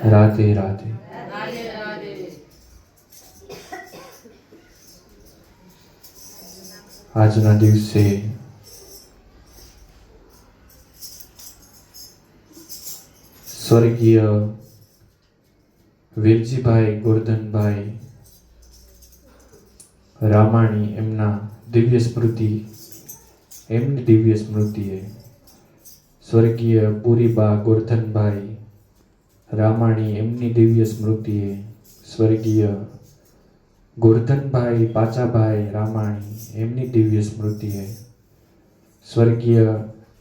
રાધે રાધે. આજના દિવસે સ્વર્ગીય વીરજીભાઈ ગોરધનભાઈ રામાણી એમની દિવ્ય સ્મૃતિએ સ્વર્ગીય પુરીબા ગોરધનભાઈ રામાણી એમની દિવ્ય સ્મૃતિએ સ્વર્ગીય ગોરધનભાઈ પાચાભાઈ રામાણી એમની દિવ્ય સ્મૃતિએ સ્વર્ગીય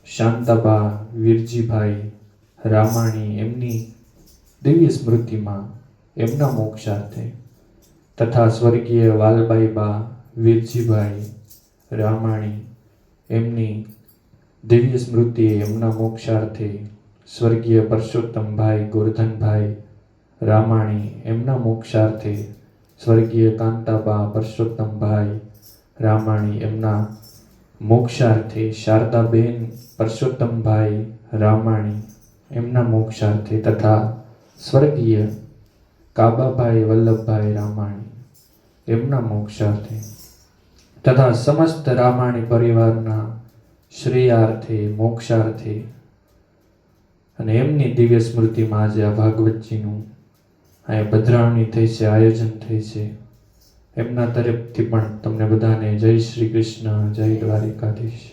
શાંતાબા વીરજીભાઈ રામાણી એમની દિવ્ય સ્મૃતિમાં એમના મોક્ષાર્થે તથા સ્વર્ગીય વાલબાઈબા વીરજીભાઈ રામાણી એમની દિવ્ય સ્મૃતિએ એમના મોક્ષાર્થે સ્વર્ગીય પરસોત્તમભાઈ ગોરધનભાઈ રામાણી એમના મોક્ષાર્થે સ્વર્ગીય કાંતાબા પરસોત્તમભાઈ રામાણી એમના મોક્ષાર્થે શારદાબેન પરસોત્તમભાઈ રામાણી એમના મોક્ષાર્થે તથા સ્વર્ગીય કાબાભાઈ વલ્લભભાઈ રામાણી એમના મોક્ષાર્થે તથા સમસ્ત રામાણી પરિવારના શ્રેયાર્થે મોક્ષાર્થે અને એમની દિવ્ય સ્મૃતિમાં આજે આ ભાગવતજીનું અહીંયા પધરાવણી થઈ છે, આયોજન થઈ છે. એમના તરફથી પણ તમને બધાને જય શ્રી કૃષ્ણ, જય દ્વારિકાધીશ.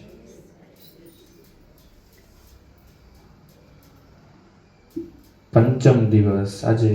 પંચમ દિવસ આજે